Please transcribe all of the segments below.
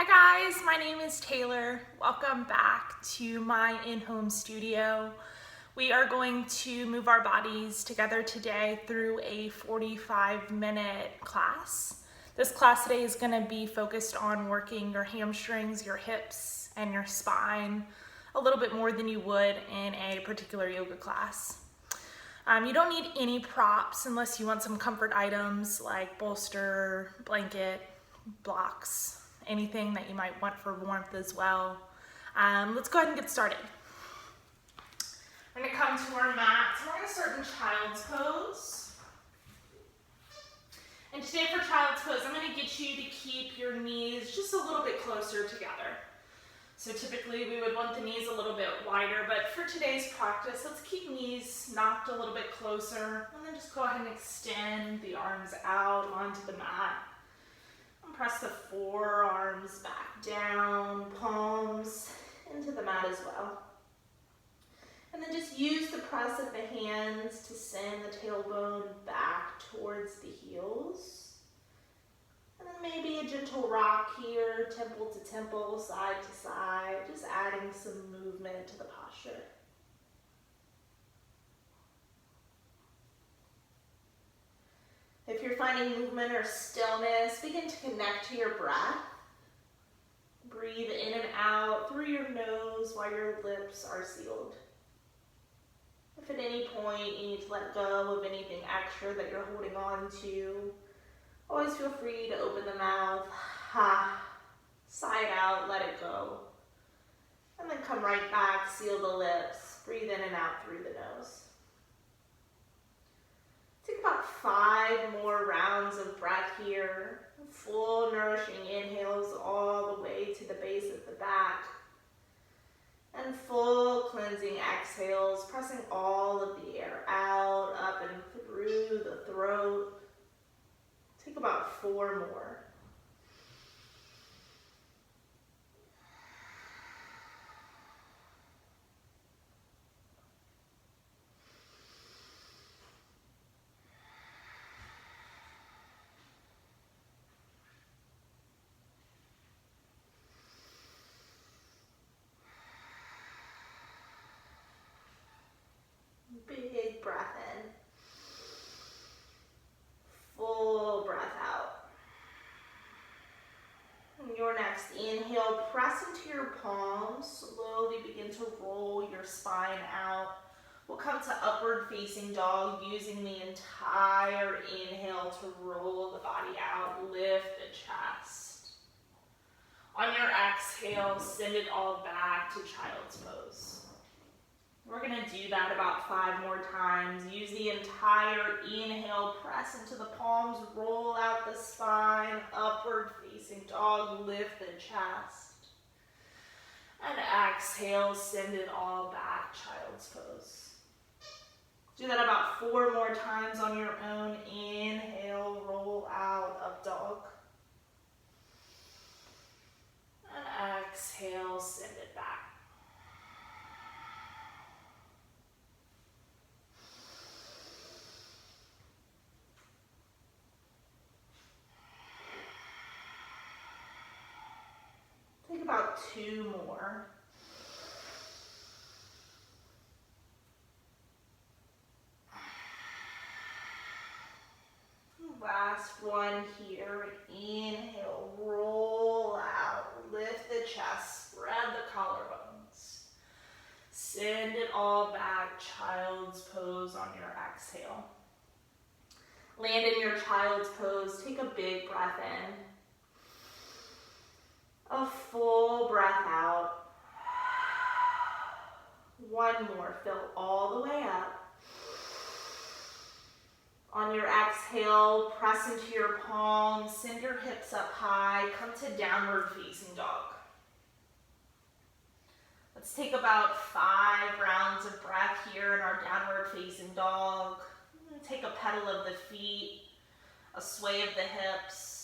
Hi guys, my name is Taylor. Welcome back to my in-home studio. We are going to move our bodies together today through a 45-minute class. This class today is going to be focused on working your hamstrings, your hips, and your spine a little bit more than you would in a particular yoga class. You don't need any props unless you want some comfort items like bolster, blanket, blocks, anything that you might want for warmth as well. Let's go ahead and get started. We're going to come to our mat. So we're going to start in child's pose. And today for child's pose, I'm going to get you to keep your knees just a little bit closer together. So typically we would want the knees a little bit wider, but for today's practice, let's keep knees knocked a little bit closer, and then just go ahead and extend the arms out onto the mat. And press the forearms back down, palms into the mat as well. And then just use the press of the hands to send the tailbone back towards the heels. And then maybe a gentle rock here, temple to temple, side to side, just adding some movement to the posture. If you're finding movement or stillness, begin to connect to your breath. Breathe in and out through your nose while your lips are sealed. If at any point you need to let go of anything extra that you're holding on to, always feel free to open the mouth, sigh it out, let it go. And then come right back, seal the lips, breathe in and out through the nose. Take about 5 more rounds of breath here. Full nourishing inhales all the way to the base of the back. And full cleansing exhales, pressing all of the air out, up and through the throat. Take about 4 more. Big breath in. Full breath out. And your next inhale, press into your palms. Slowly begin to roll your spine out. We'll come to upward facing dog using the entire inhale to roll the body out. Lift the chest. On your exhale, send it all back to child's pose. We're going to do that about 5 more times. Use the entire inhale, press into the palms, roll out the spine, upward facing dog, lift the chest. And exhale, send it all back, child's pose. Do that about 4 more times on your own. Inhale, roll out, up dog. And exhale, send it back. Take about 2 more. Last one here. Inhale, roll out, lift the chest, spread the collarbones. Send it all back, child's pose on your exhale. Land in your child's pose. Take a big breath in. A full breath out. 1 more, fill all the way up. On your exhale, press into your palms, send your hips up high, come to downward facing dog. Let's take about 5 rounds of breath here in our downward facing dog. Take a pedal of the feet, a sway of the hips,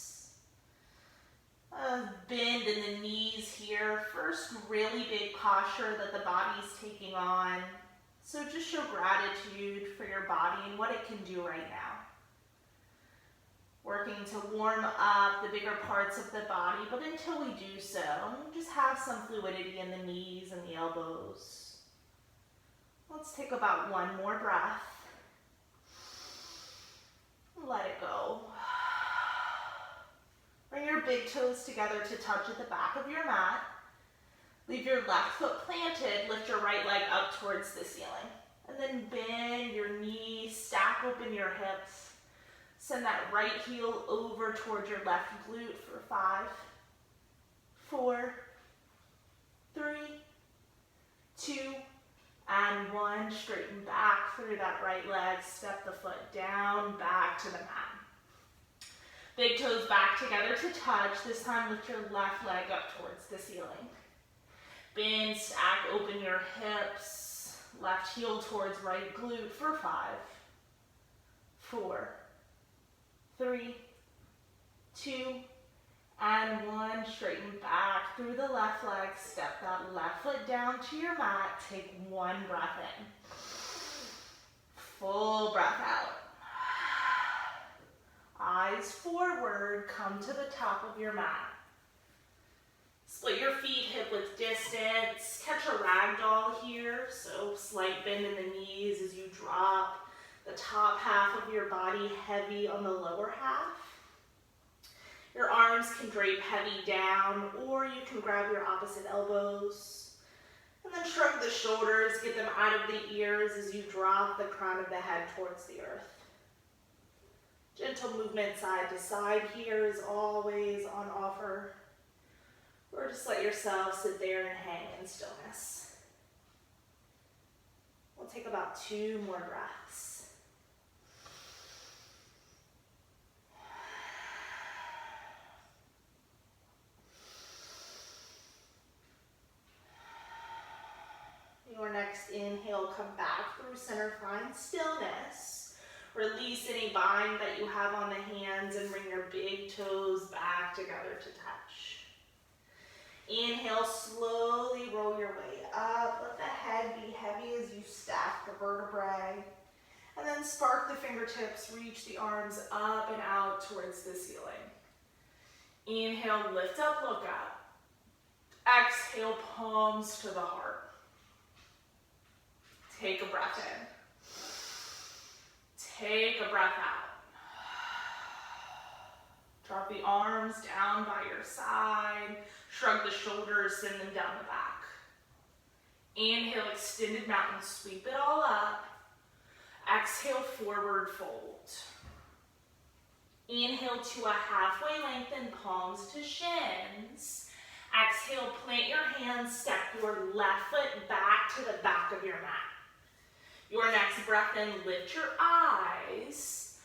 a bend in the knees here. First really big posture that the body's taking on. So just show gratitude for your body and what it can do right now. Working to warm up the bigger parts of the body, but until we do so, just have some fluidity in the knees and the elbows. Let's take about one more breath. Let it go. Bring your big toes together to touch at the back of your mat. Leave your left foot planted, lift your right leg up towards the ceiling. And then bend your knees, stack open your hips. Send that right heel over towards your left glute for 5, 4, 3, 2, and 1. Straighten back through that right leg. Step the foot down, back to the mat. Big toes back together to touch. This time lift your left leg up towards the ceiling. Bend, stack, open your hips. Left heel towards right glute for 5, 4, 3, 2, and 1. Straighten back through the left leg. Step that left foot down to your mat. Take one breath in. Full breath out. Eyes forward. Come to the top of your mat. Split your feet hip width distance. Catch a ragdoll here. So slight bend in the knees as you drop. The top half of your body heavy on the lower half. Your arms can drape heavy down, or you can grab your opposite elbows. And then shrug the shoulders, get them out of the ears as you drop the crown of the head towards the earth. Gentle movement side to side here is always on offer. Or just let yourself sit there and hang in stillness. We'll take about 2 more breaths. Your next inhale, come back through center, find stillness. Release any bind that you have on the hands and bring your big toes back together to touch. Inhale, slowly roll your way up. Let the head be heavy as you stack the vertebrae. And then spark the fingertips, reach the arms up and out towards the ceiling. Inhale, lift up, look up. Exhale, palms to the heart. Take a breath in. Take a breath out. Drop the arms down by your side. Shrug the shoulders, send them down the back. Inhale, extended mountain, sweep it all up. Exhale, forward fold. Inhale to a halfway lengthen, palms to shins. Exhale, plant your hands, step your left foot back to the back of your mat. Your next breath in, lift your eyes.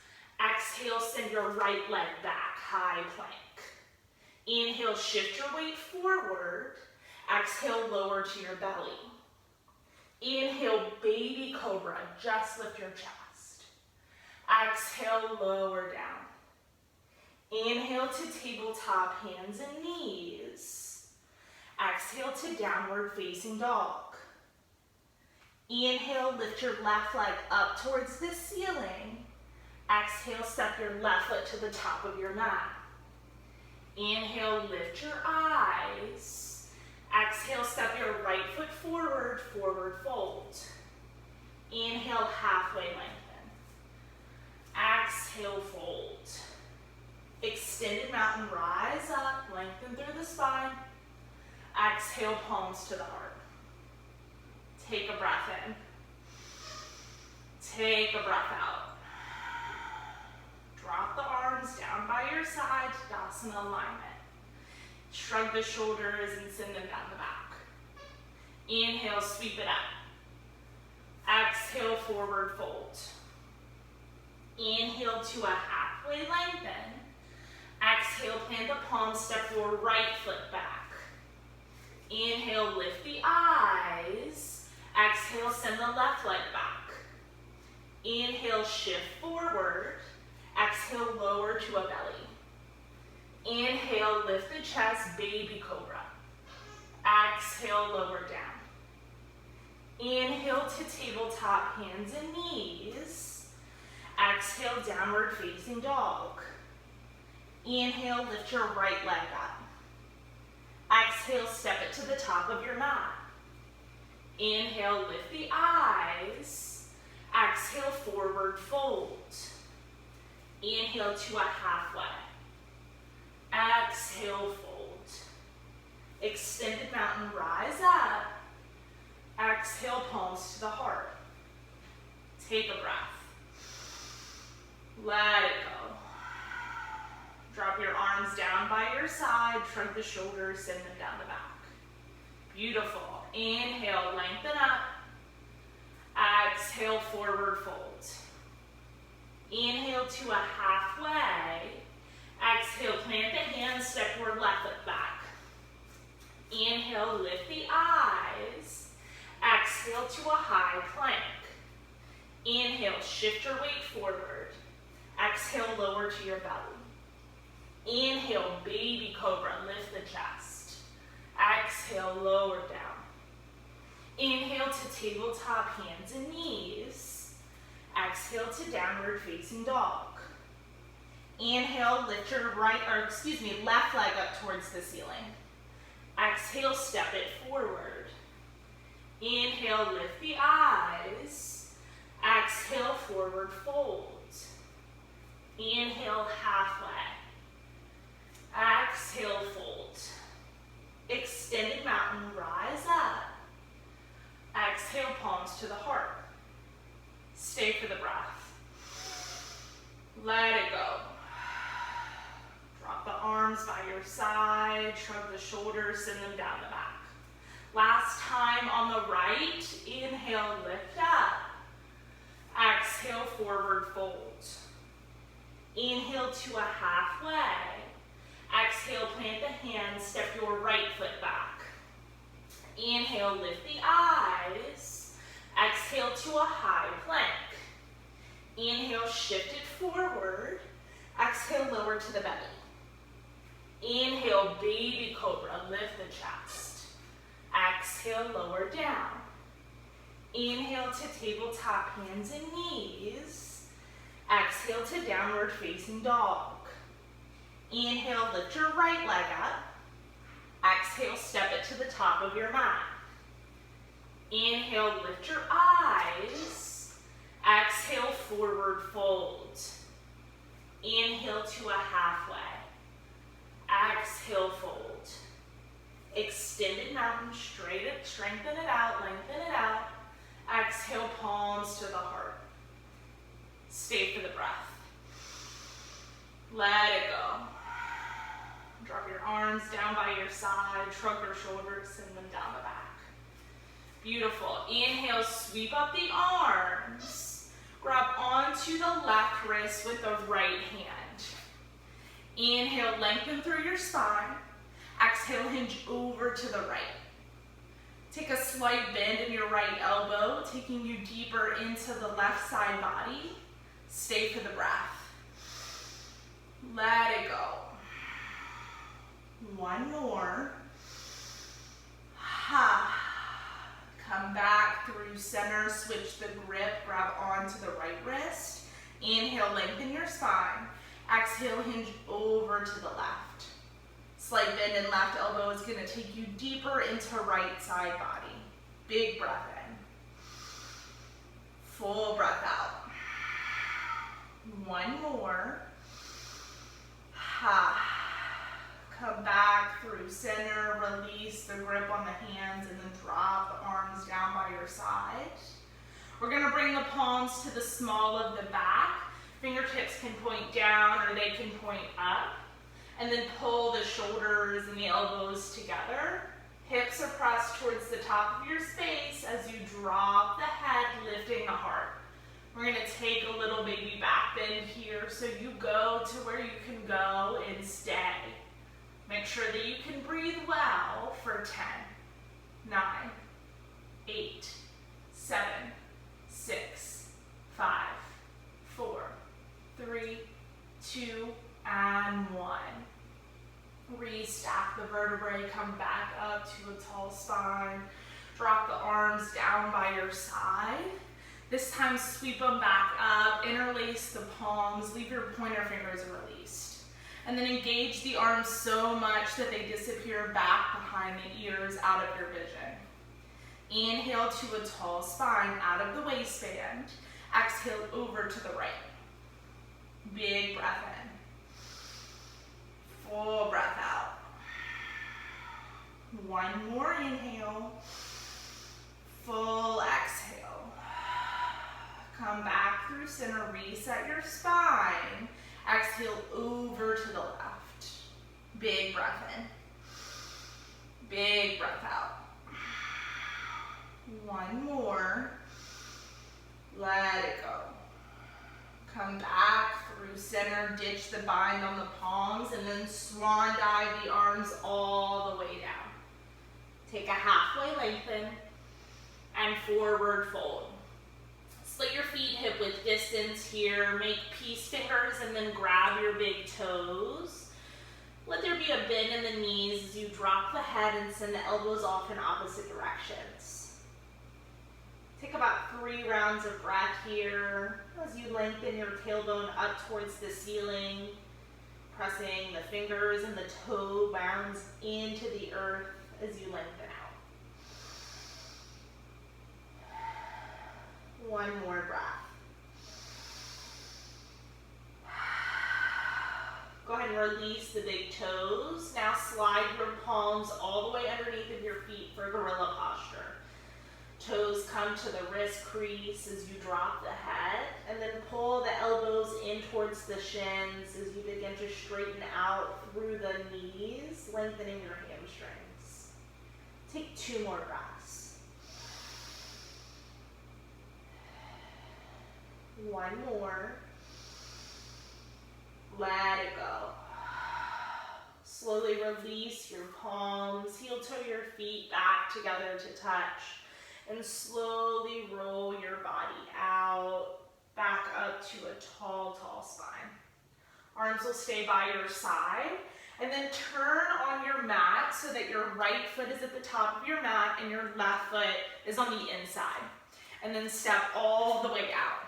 Exhale, send your right leg back, high plank. Inhale, shift your weight forward. Exhale, lower to your belly. Inhale, baby cobra, just lift your chest. Exhale, lower down. Inhale to tabletop, hands and knees. Exhale to downward facing dog. Inhale, lift your left leg up towards the ceiling. Exhale, step your left foot to the top of your mat. Inhale, lift your eyes. Exhale, step your right foot forward, forward fold. Inhale, halfway lengthen. Exhale, fold. Extended mountain, rise up, lengthen through the spine. Exhale, palms to the heart. Take a breath in. Take a breath out. Drop the arms down by your side, Tadasana alignment. Shrug the shoulders and send them down the back. Inhale, sweep it up. Exhale, forward fold. Inhale to a halfway lengthen. Exhale, plant the palms, step your right foot back. Inhale, lift the eyes. Exhale, send the left leg back. Inhale, shift forward. Exhale, lower to a belly. Inhale, lift the chest, baby cobra. Exhale, lower down. Inhale to tabletop, hands and knees. Exhale, downward facing dog. Inhale, lift your right leg up. Exhale, step it to the top of your mat. Inhale, lift the eyes. Exhale, forward fold. Inhale to a halfway. Exhale, fold. Extended mountain, rise up. Exhale, palms to the heart. Take a breath. Let it go. Drop your arms down by your side, shrug the shoulders, send them down the back. Beautiful. Inhale, lengthen up. Exhale, forward fold. Inhale to a halfway. Exhale, plant the hands, step forward, left foot back. Inhale, lift the eyes. Exhale to a high plank. Inhale, shift your weight forward. Exhale, lower to your belly. Inhale, baby cobra, lift the chest. Exhale, lower down. Inhale to tabletop, hands and knees. Exhale to downward facing dog. Inhale, lift your left leg up towards the ceiling. Exhale, step it forward. Inhale, lift the eyes. Exhale, forward fold. Inhale, halfway. Exhale, fold. Extended mountain, rise up. Exhale, palms to the heart. Stay for the breath. Let it go. Drop the arms by your side, shrug the shoulders, send them down the back. Last time on the right, inhale, lift up. Exhale, forward fold. Inhale to a halfway. Exhale, plant the hands, step your right foot back. Inhale, lift the eyes. Exhale to a high plank. Inhale, shift it forward. Exhale, lower to the belly. Inhale, baby cobra, lift the chest. Exhale, lower down. Inhale to tabletop, hands and knees. Exhale to downward facing dog. Inhale, lift your right leg up. Exhale, step it to the top of your mat. Inhale, lift your eyes. Exhale, forward fold. Inhale to a halfway. Exhale, fold. Extended mountain, strengthen it out, lengthen it out. Exhale, palms to the heart. Stay for the breath. Let it go. Drop your arms down by your side, shrug your shoulders, send them down the back. Beautiful. Inhale, sweep up the arms. Grab onto the left wrist with the right hand. Inhale, lengthen through your spine. Exhale, hinge over to the right. Take a slight bend in your right elbow, taking you deeper into the left side body. Stay for the breath. Let it go. One more. Come back through center, switch the grip, grab onto the right wrist. Inhale, lengthen your spine. Exhale, hinge over to the left. Slight bend in left elbow is going to take you deeper into right side body. Big breath in. Full breath out. One more. Come back through center, release the grip on the hands, and then drop the arms down by your side. We're going to bring the palms to the small of the back. Fingertips can point down or they can point up. And then pull the shoulders and the elbows together. Hips are pressed towards the top of your space as you drop the head, lifting the heart. We're going to take a little baby back bend here so you go to where you can go and stay. Make sure that you can breathe well for 10, 9, 8, 7, 6, 5, 4, 3, 2, and 1. Restack the vertebrae, come back up to a tall spine. Drop the arms down by your side. This time sweep them back up, interlace the palms, leave your pointer fingers released. And then engage the arms so much that they disappear back behind the ears out of your vision. Inhale to a tall spine out of the waistband. Exhale over to the right. Big breath in. Full breath out. One more inhale. Full exhale. Come back through center, reset your spine. Exhale over to the left. Big breath in. Big breath out. One more. Let it go. Come back through center, ditch the bind on the palms, and then swan dive the arms all the way down. Take a halfway lengthen and forward fold. Split your feet hip width distance here. Make peace fingers and then grab your big toes. Let there be a bend in the knees as you drop the head and send the elbows off in opposite directions. Take about 3 rounds of breath here as you lengthen your tailbone up towards the ceiling, pressing the fingers and the toe bounds into the earth as you lengthen out. One more breath. Go ahead and release the big toes. Now slide your palms all the way underneath of your feet for gorilla posture. Toes come to the wrist crease as you drop the head, and then pull the elbows in towards the shins as you begin to straighten out through the knees, lengthening your hamstrings. Take 2 more breaths. One more. Let it go. Slowly release your palms, heel toe your feet back together to touch. And slowly roll your body out, back up to a tall, tall spine. Arms will stay by your side. And then turn on your mat so that your right foot is at the top of your mat and your left foot is on the inside. And then step all the way out.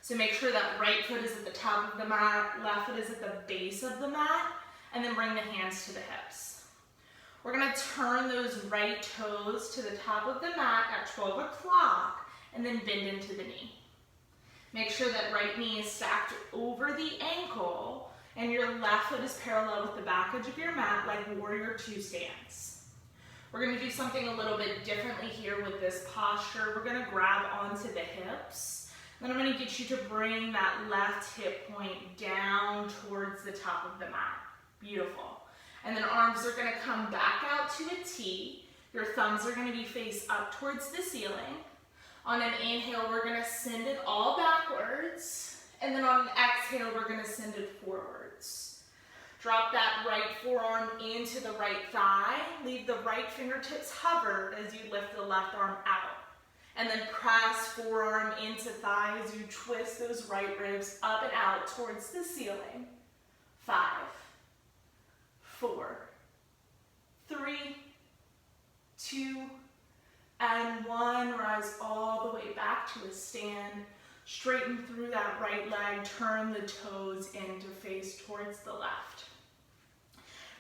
So make sure that right foot is at the top of the mat, left foot is at the base of the mat, and then bring the hands to the hips. We're going to turn those right toes to the top of the mat at 12 o'clock and then bend into the knee. Make sure that right knee is stacked over the ankle and your left foot is parallel with the back edge of your mat like warrior 2 stance. We're going to do something a little bit differently here with this posture. We're going to grab onto the hips. Then I'm going to get you to bring that left hip point down towards the top of the mat. Beautiful. And then arms are going to come back out to a T. Your thumbs are going to be face up towards the ceiling. On an inhale, we're going to send it all backwards. And then on an exhale, we're going to send it forwards. Drop that right forearm into the right thigh. Leave the right fingertips hovered as you lift the left arm out. And then press forearm into thigh as you twist those right ribs up and out towards the ceiling. 5, 4, 3, 2, and 1. Rise all the way back to a stand. Straighten through that right leg. Turn the toes in to face towards the left.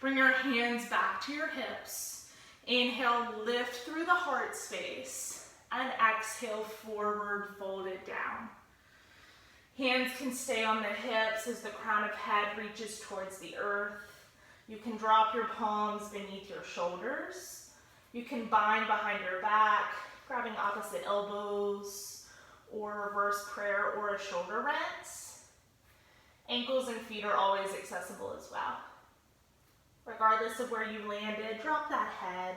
Bring your hands back to your hips. Inhale, lift through the heart space. And exhale, forward, fold it down. Hands can stay on the hips as the crown of head reaches towards the earth. You can drop your palms beneath your shoulders. You can bind behind your back, grabbing opposite elbows, or reverse prayer, or a shoulder rinse. Ankles and feet are always accessible as well. Regardless of where you landed, drop that head.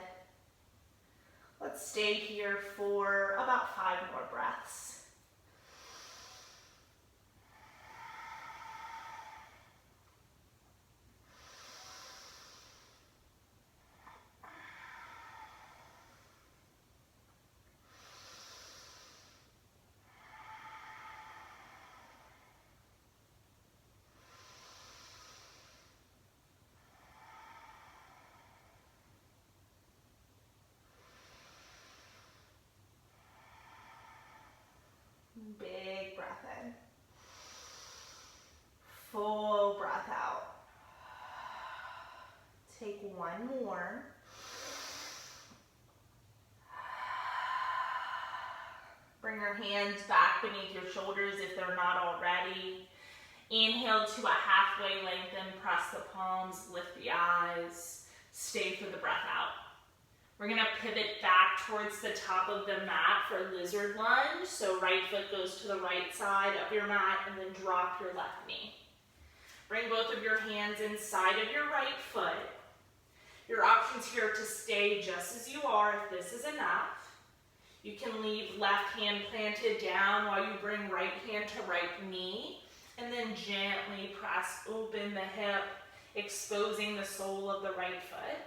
Let's stay here for about 5 more breaths. one more. Bring your hands back beneath your shoulders if they're not already. Inhale to a halfway lengthen, press the palms, lift the eyes, stay for the breath out. We're gonna pivot back towards the top of the mat for lizard lunge. So right foot goes to the right side of your mat and then drop your left knee. Bring both of your hands inside of your right foot. Your options here to stay just as you are if this is enough. You can leave left hand planted down while you bring right hand to right knee, and then gently press open the hip, exposing the sole of the right foot.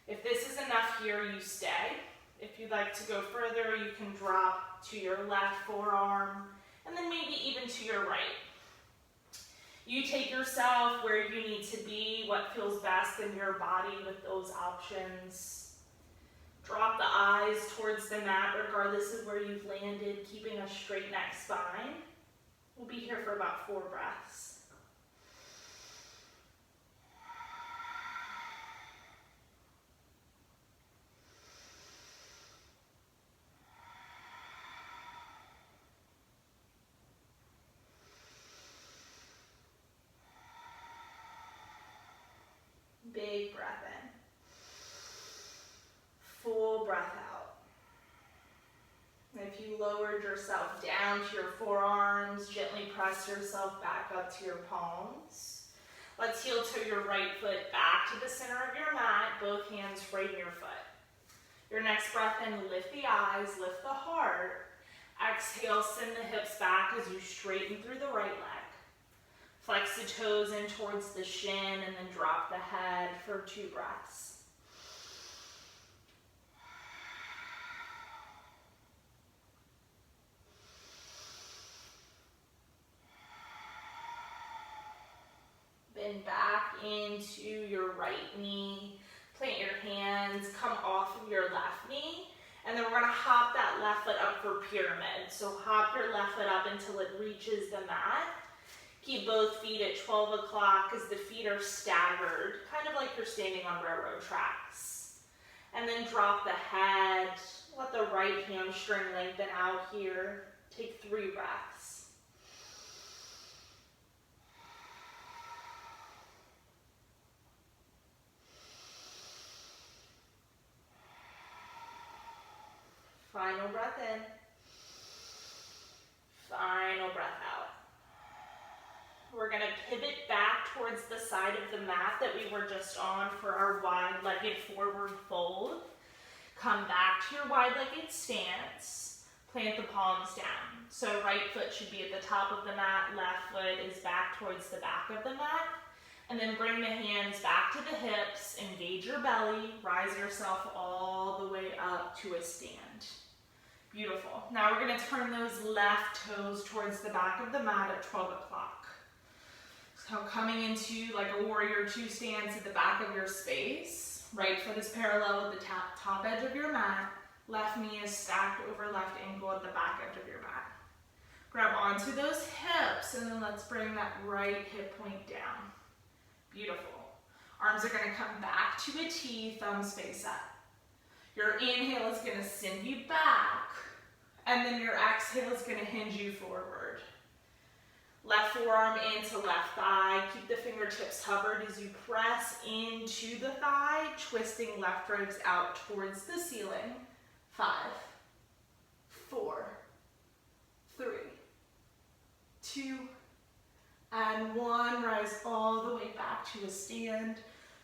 If this is enough here, you stay. If you'd like to go further, you can drop to your left forearm, and then maybe even to your right. You take yourself where you need to be, what feels best in your body with those options. Drop the eyes towards the mat regardless of where you've landed, keeping a straight neck spine. We'll be here for about 4 breaths. Big breath in. Full breath out. If you lowered yourself down to your forearms, gently press yourself back up to your palms. Let's heel toe your right foot back to the center of your mat, both hands right in your foot. Your next breath in, lift the eyes, lift the heart. Exhale, send the hips back as you straighten through the right leg. Flex the toes in towards the shin and then drop the head for 2 breaths. Bend back into your right knee. Plant your hands, come off of your left knee. And then we're gonna hop that left foot up for pyramid. So hop your left foot up until it reaches the mat. Keep both feet at 12 o'clock as the feet are staggered, kind of like you're standing on railroad tracks. And then drop the head, let the right hamstring lengthen out here. Take 3 breaths. Final breath in. Final breath out. We're going to pivot back towards the side of the mat that we were just on for our wide-legged forward fold. Come back to your wide-legged stance. Plant the palms down. So right foot should be at the top of the mat, left foot is back towards the back of the mat. And then bring the hands back to the hips, engage your belly, rise yourself all the way up to a stand. Beautiful. Now we're going to turn those left toes towards the back of the mat at 12 o'clock. So coming into like a warrior 2 stance at the back of your space. Right foot is parallel with the top edge of your mat. Left knee is stacked over left ankle at the back edge of your mat. Grab onto those hips and then let's bring that right hip point down. Beautiful. Arms are going to come back to a T, thumbs face up. Your inhale is going to send you back, and then your exhale is going to hinge you forward. Left forearm into left thigh. Keep the fingertips hovered as you press into the thigh, twisting left ribs out towards the ceiling. 5, 4, 3, 2, and 1. Rise all the way back to a stand.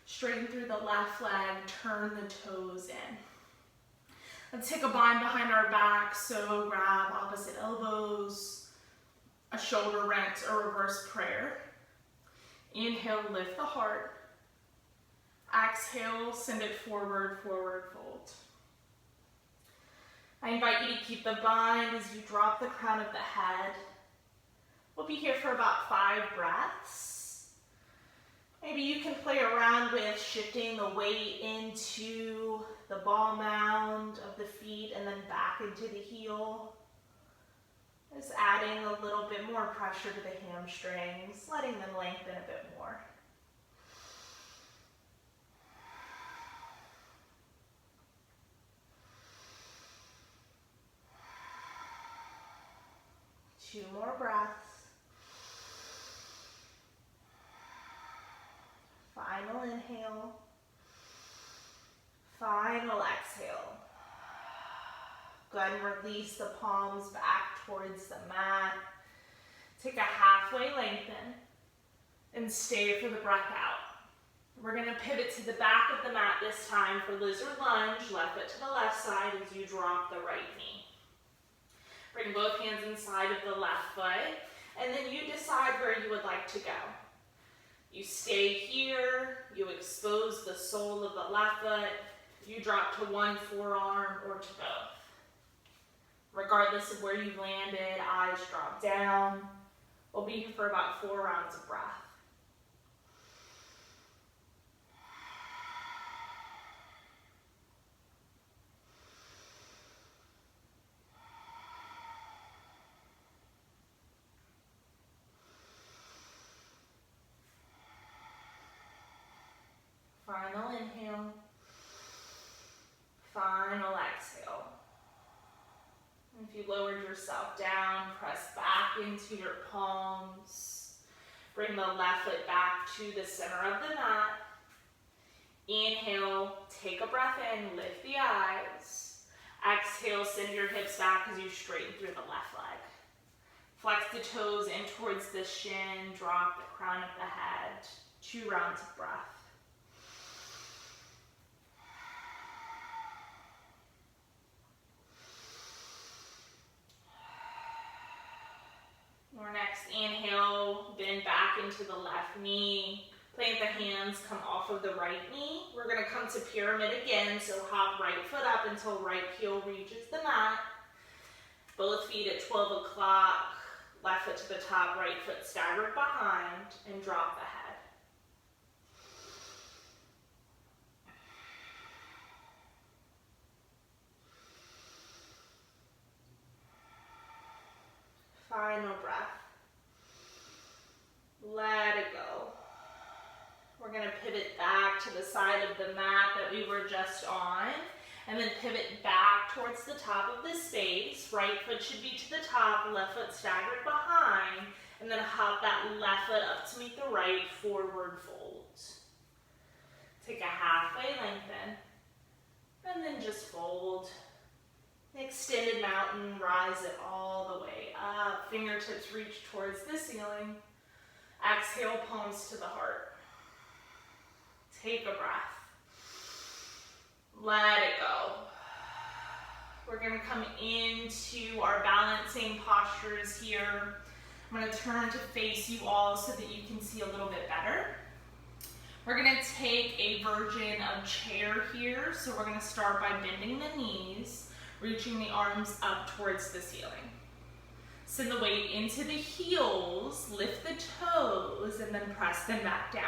Straighten through the left leg, turn the toes in. Let's take a bind behind our back, so grab opposite elbows, a shoulder rent, or reverse prayer. Inhale, lift the heart. Exhale, send it forward, forward fold. I invite you to keep the bind as you drop the crown of the head. We'll be here for about 5 breaths. Maybe you can play around with shifting the weight into the ball mound of the feet and then back into the heel. Just adding a little bit more pressure to the hamstrings, letting them lengthen a bit more. 2 more breaths. Final inhale. Final exhale. Go ahead and release the palms back towards the mat. Take a halfway lengthen and stay for the breath out. We're going to pivot to the back of the mat this time for lizard lunge, left foot to the left side as you drop the right knee. Bring both hands inside of the left foot, and then you decide where you would like to go. You stay here, you expose the sole of the left foot, you drop to one forearm or to both. Regardless of where you've landed, eyes drop down. We'll be here for about 4 rounds of breath. Final inhale. Final exhale. If you lowered yourself down, press back into your palms. Bring the left foot back to the center of the mat. Inhale, take a breath in, lift the eyes. Exhale, send your hips back as you straighten through the left leg. Flex the toes in towards the shin, drop the crown of the head. 2 rounds of breath. Your next inhale, bend back into the left knee. Plant the hands, come off of the right knee. We're going to come to pyramid again, so hop right foot up until right heel reaches the mat. Both feet at 12 o'clock, left foot to the top, right foot staggered behind, and drop the head. Final breath. Let it go. We're going to pivot back to the side of the mat that we were just on, and then pivot back towards the top of the space. Right foot should be to the top, left foot staggered behind, and then hop that left foot up to meet the right, forward fold. Take a halfway lengthen, and then just fold. Extended mountain, rise it all the way up. Fingertips reach towards the ceiling. Exhale, palms to the heart. Take a breath. Let it go. We're going to come into our balancing postures here. I'm going to turn to face you all so that you can see a little bit better. We're going to take a version of chair here. So we're going to start by bending the knees, reaching the arms up towards the ceiling. Send the weight into the heels, lift the toes, and then press them back down.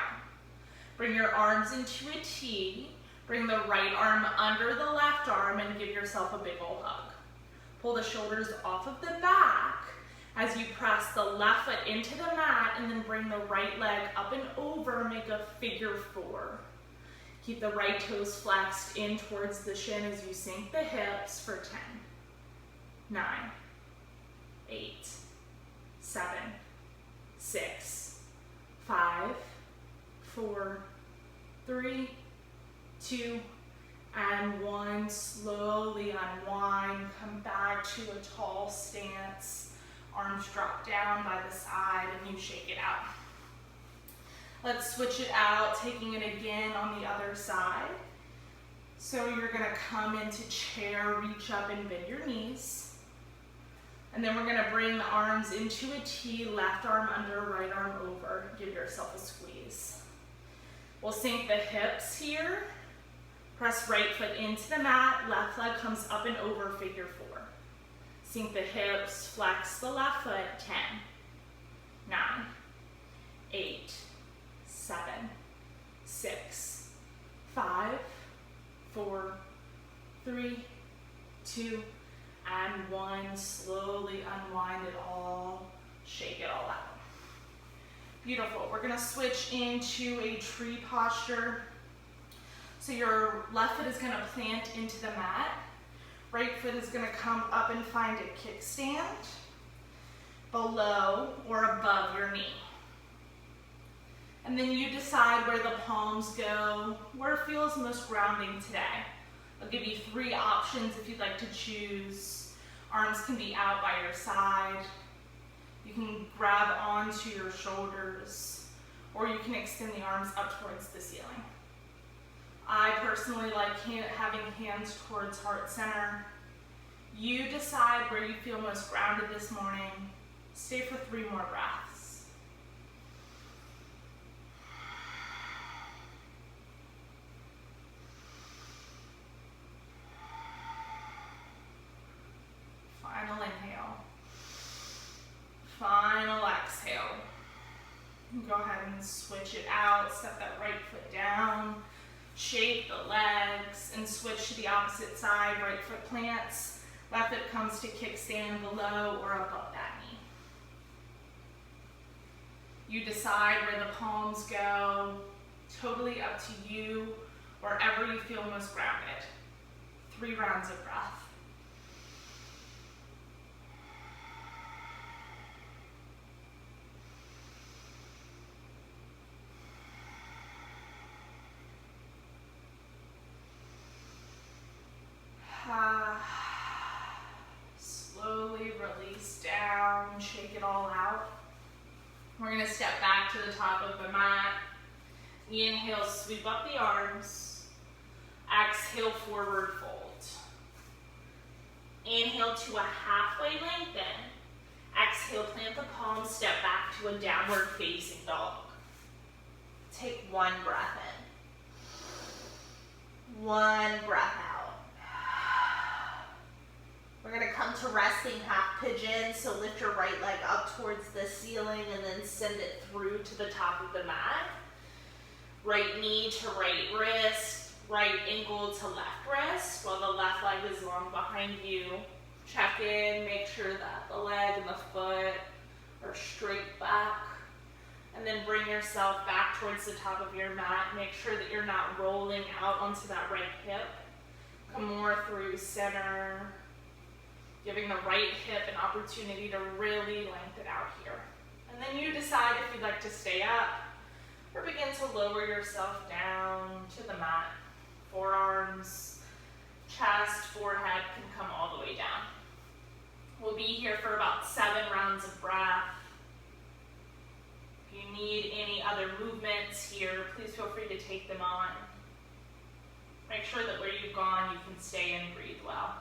Bring your arms into a T. Bring the right arm under the left arm and give yourself a big ol' hug. Pull the shoulders off of the back as you press the left foot into the mat, and then bring the right leg up and over, make a figure 4. Keep the right toes flexed in towards the shin as you sink the hips for 10, 9, 8, 7, 6, 5, 4, 3, 2, and 1. Slowly unwind, come back to a tall stance. Arms drop down by the side and you shake it out. Let's switch it out, taking it again on the other side. So you're gonna come into chair, reach up and bend your knees. And then we're gonna bring the arms into a T, left arm under, right arm over. Give yourself a squeeze. We'll sink the hips here. Press right foot into the mat, left leg comes up and over, figure 4. Sink the hips, flex the left foot, 10, 9, 8, 7, 6, 5, 4, 3, 2, and 1. Slowly unwind it all, shake it all out. Beautiful. We're gonna switch into a tree posture. So your left foot is gonna plant into the mat. Right foot is gonna come up and find a kickstand. below or above your knee. And then you decide where the palms go, where it feels most grounding today. I'll give you 3 options if you'd like to choose. Arms can be out by your side. You can grab onto your shoulders, or you can extend the arms up towards the ceiling. I personally like having hands towards heart center. You decide where you feel most grounded this morning. Stay for 3 more breaths. Final inhale. Final exhale. Go ahead and switch it out. Step that right foot down. Shake the legs and switch to the opposite side. Right foot plants. Left foot comes to kickstand below or above that knee. You decide where the palms go. Totally up to you. Wherever you feel most grounded. 3 rounds of breath. Slowly release down, shake it all out. We're going to step back to the top of the mat. Inhale, sweep up the arms. Exhale, forward fold. Inhale to a halfway lengthen. Exhale, plant the palms, step back to a downward facing dog. Take 1 breath in. 1 breath out. We're going to come to resting half pigeon, so lift your right leg up towards the ceiling and then send it through to the top of the mat. Right knee to right wrist, right ankle to left wrist, while the left leg is long behind you. Check in, make sure that the leg and the foot are straight back. And then bring yourself back towards the top of your mat. Make sure that you're not rolling out onto that right hip. Come more through center. Giving the right hip an opportunity to really lengthen out here. And then you decide if you'd like to stay up or begin to lower yourself down to the mat. Forearms, chest, forehead can come all the way down. We'll be here for about 7 rounds of breath. If you need any other movements here, please feel free to take them on. Make sure that where you've gone, you can stay and breathe well.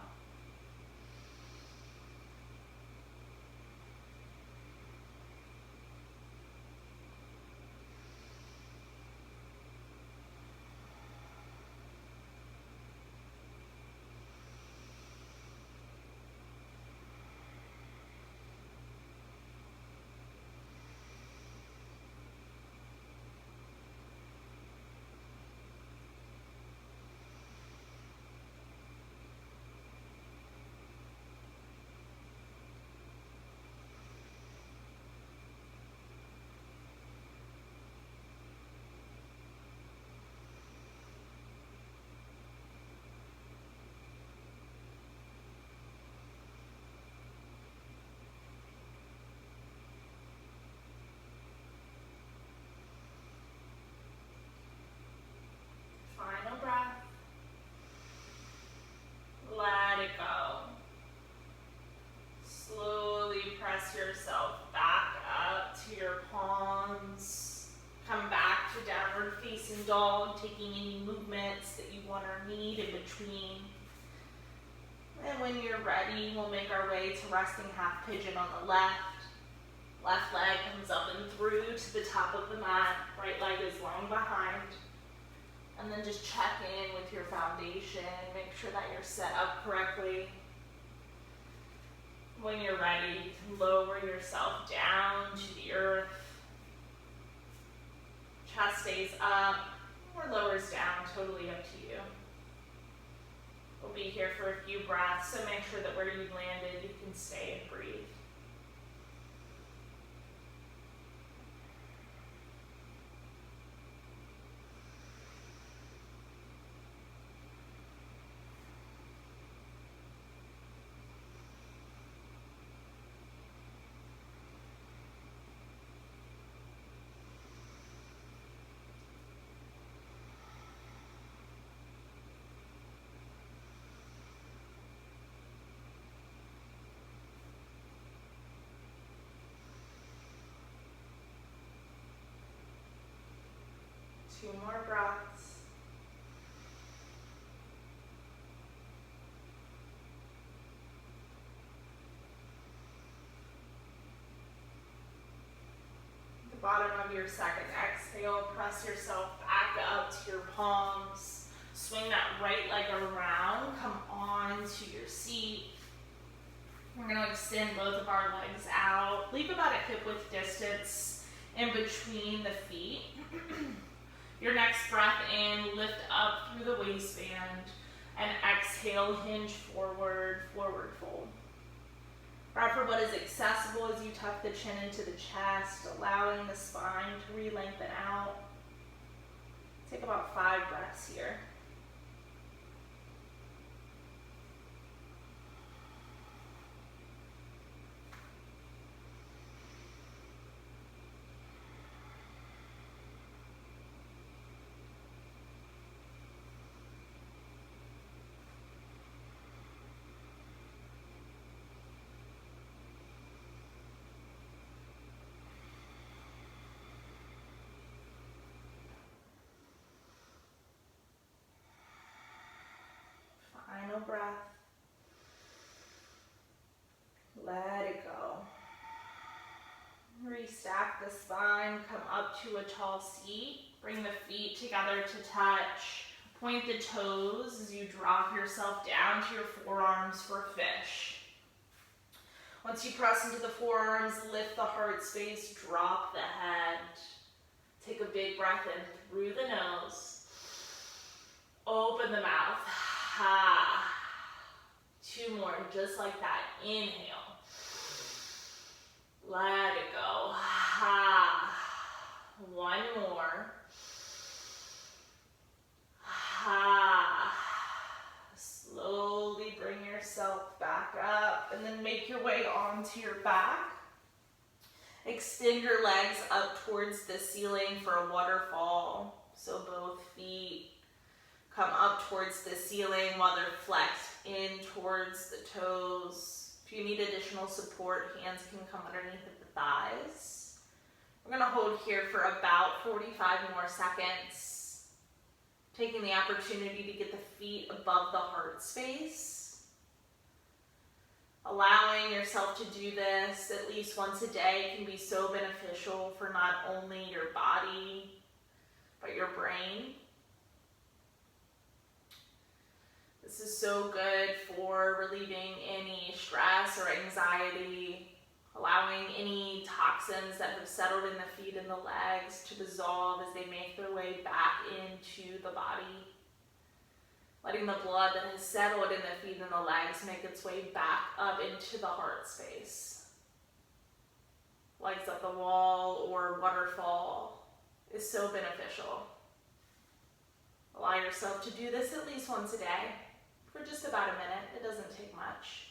Final breath. Let it go. Slowly press yourself back up to your palms. Come back to downward facing dog, taking any movements that you want or need in between. And when you're ready, we'll make our way to resting half pigeon on the left. Left leg comes up and through to the top of the mat. Right leg is long behind. And then just check in with your foundation. Make sure that you're set up correctly. When you're ready, you can lower yourself down to the earth. Chest stays up or lowers down, totally up to you. We'll be here for a few breaths, so make sure that where you've landed, you can stay and breathe. 2 more breaths. At the bottom of your second exhale, press yourself back up to your palms. Swing that right leg around, come on to your seat. We're going to extend both of our legs out. Leave about a hip-width distance in between the feet. Your next breath in, lift up through the waistband, and exhale, hinge forward, forward fold. Grab for what is accessible as you tuck the chin into the chest, allowing the spine to re-lengthen out. Take about 5 breaths here. Final breath. Let it go. Restack the spine, come up to a tall seat. Bring the feet together to touch. Point the toes as you drop yourself down to your forearms for fish. Once you press into the forearms, lift the heart space, drop the head. Take a big breath in through the nose. Open the mouth. Ha. 2 more, just like that. Inhale. Let it go. Ha. 1 more. Ha. Slowly bring yourself back up and then make your way onto your back. Extend your legs up towards the ceiling for a waterfall. So both feet come up towards the ceiling while they're flexed in towards the toes. If you need additional support, hands can come underneath of the thighs. We're going to hold here for about 45 more seconds, taking the opportunity to get the feet above the heart space. Allowing yourself to do this at least once a day can be so beneficial for not only your body, but your brain. This is so good for relieving any stress or anxiety, allowing any toxins that have settled in the feet and the legs to dissolve as they make their way back into the body. Letting the blood that has settled in the feet and the legs make its way back up into the heart space. Legs up the wall or waterfall is so beneficial. Allow yourself to do this at least once a day. For just about a minute. It doesn't take much.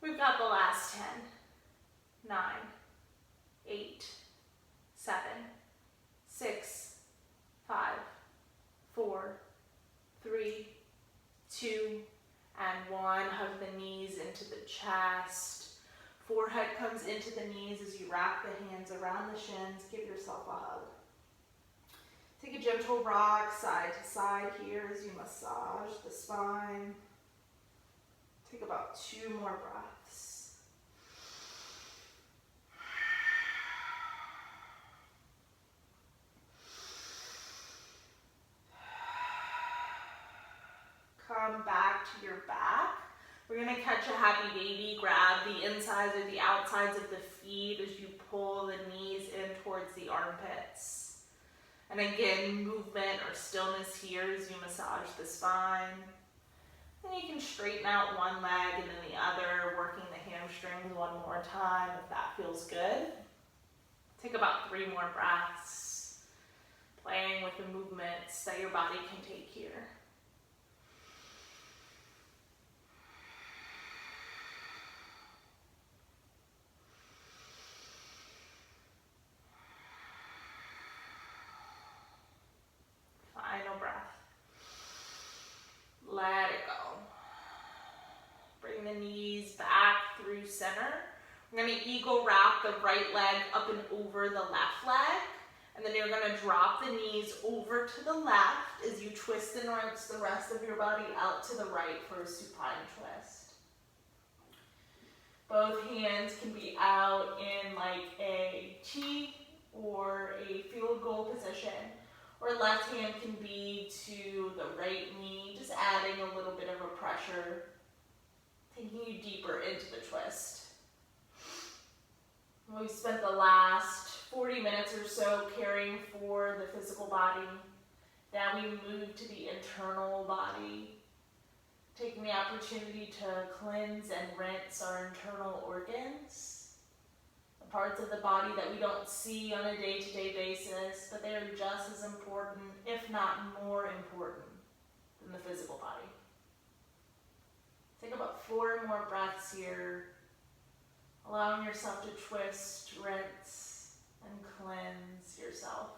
We've got the last 10, 9, 8, 7, 6, 5, 4, 3, 2, and 1. Hug the knees into the chest. Forehead comes into the knees as you wrap the hands around the shins. Give yourself a hug. Take a gentle rock side to side here as you massage the spine. Take about 2 more breaths. Come back to your back. We're going to catch a happy baby. Grab the insides or the outsides of the feet as you pull the knees in towards the armpits. And again, movement or stillness here as you massage the spine. Then you can straighten out one leg and then the other, working the hamstrings one more time if that feels good. Take about 3 more breaths, playing with the movements that your body can take here. Final breath. Let it go. Bring the knees back through center. We're going to eagle wrap the right leg up and over the left leg. And And then you're going to drop the knees over to the left as you twist and rinse the rest of your body out to the right for a supine twist. Both hands can be out in like a T or a field goal position, or left hand can be to the right knee, just adding a little bit of a pressure, taking you deeper into the twist. We spent the last 40 minutes or so caring for the physical body. Now we move to the internal body, taking the opportunity to cleanse and rinse our internal organs, the parts of the body that we don't see on a day-to-day basis, but they are just as important, if not more important, than the physical body. Take about 4 more breaths here, allowing yourself to twist, rinse, and cleanse yourself.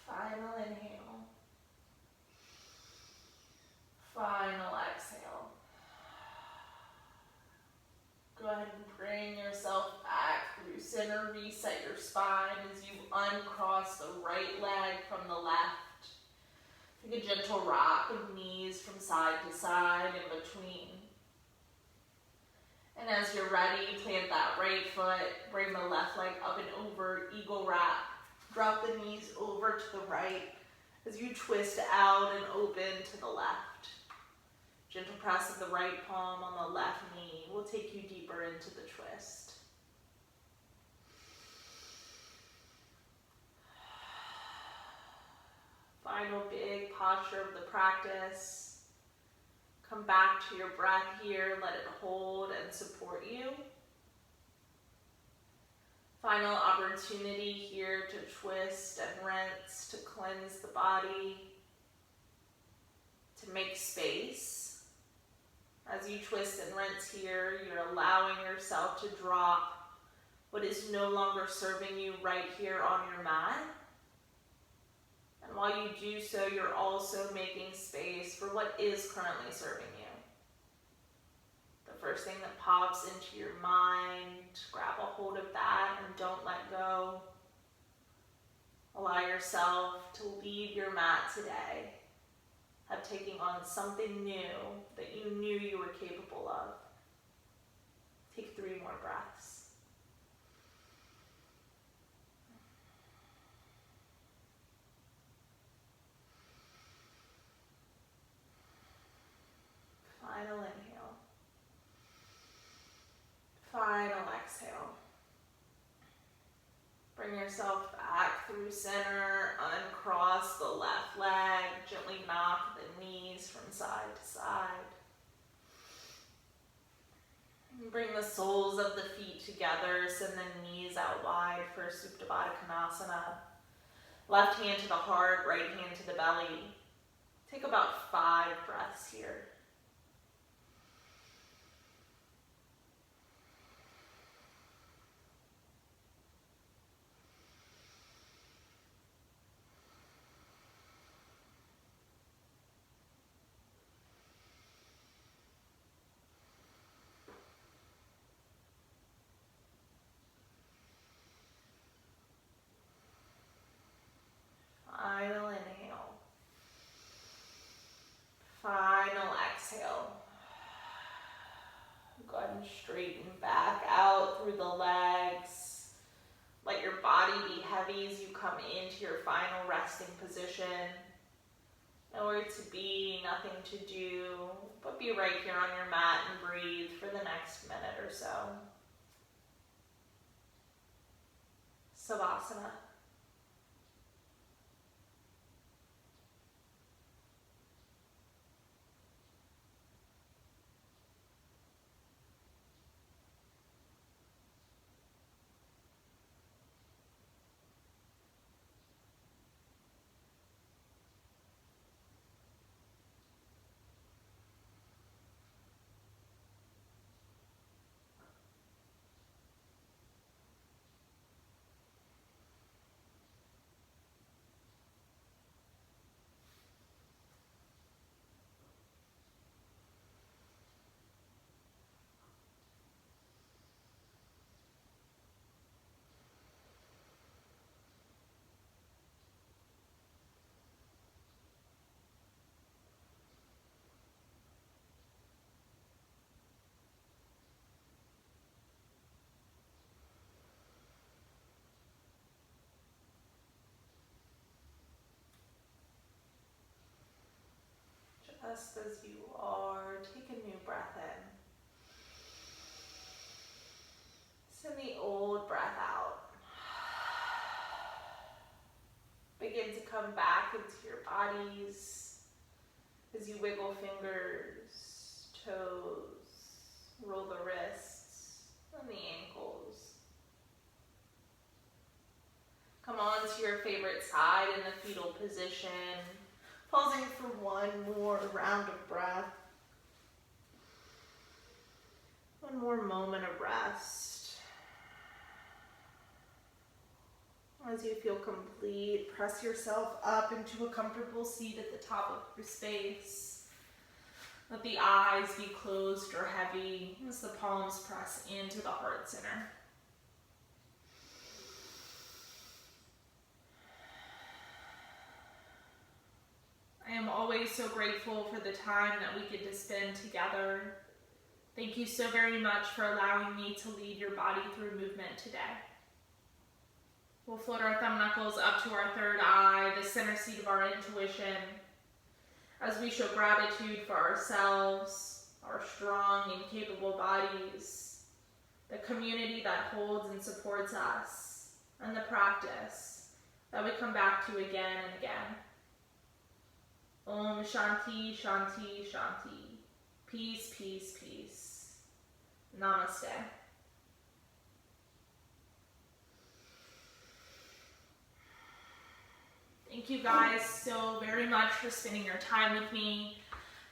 Final inhale. Final exhale. Go ahead and bring yourself back through center. Reset your spine as you uncross the right leg from the left. Take a gentle rock of knees from side to side in between. And as you're ready, plant that right foot. Bring the left leg up and over, eagle wrap. Drop the knees over to the right as you twist out and open to the left. Gentle press of the right palm on the left knee will take you deeper into the twist. Final big posture of the practice. Come back to your breath here, let it hold and support you. Final opportunity here to twist and rinse, to cleanse the body, to make space. As you twist and rinse here, you're allowing yourself to drop what is no longer serving you right here on your mat. And while you do so, you're also making space for what is currently serving you. The first thing that pops into your mind, grab a hold of that and don't let go. Allow yourself to leave your mat today, of taking on something new that you knew you were capable of. Take 3 more breaths. Final inhale. Final exhale. Bring yourself back through center, uncross the left leg, gently knock the knees from side to side. And bring the soles of the feet together, send the knees out wide for Supta Baddha Konasana. Left hand to the heart, right hand to the belly. Take about 5 breaths here. Final inhale. Final exhale. Go ahead and straighten back out through the legs. Let your body be heavy as you come into your final resting position. Nowhere to be, nothing to do, but be right here on your mat and breathe for the next minute or so. Savasana. Just as you are, take a new breath in. Send the old breath out. Begin to come back into your bodies as you wiggle fingers, toes, roll the wrists and the ankles. Come on to your favorite side in the fetal position, pausing for one more round of breath. One more moment of rest. As you feel complete, press yourself up into a comfortable seat at the top of your space. Let the eyes be closed or heavy as the palms press into the heart center. I am always so grateful for the time that we get to spend together. Thank you so very much for allowing me to lead your body through movement today. We'll float our thumb knuckles up to our third eye, the center seat of our intuition, as we show gratitude for ourselves, our strong and capable bodies, the community that holds and supports us, and the practice that we come back to again and again. Om Shanti, Shanti, Shanti. Peace, peace, peace. Namaste. Thank you guys so very much for spending your time with me.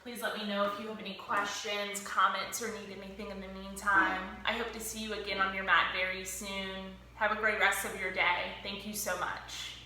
Please let me know if you have any questions, comments, or need anything in the meantime. I hope to see you again on your mat very soon. Have a great rest of your day. Thank you so much.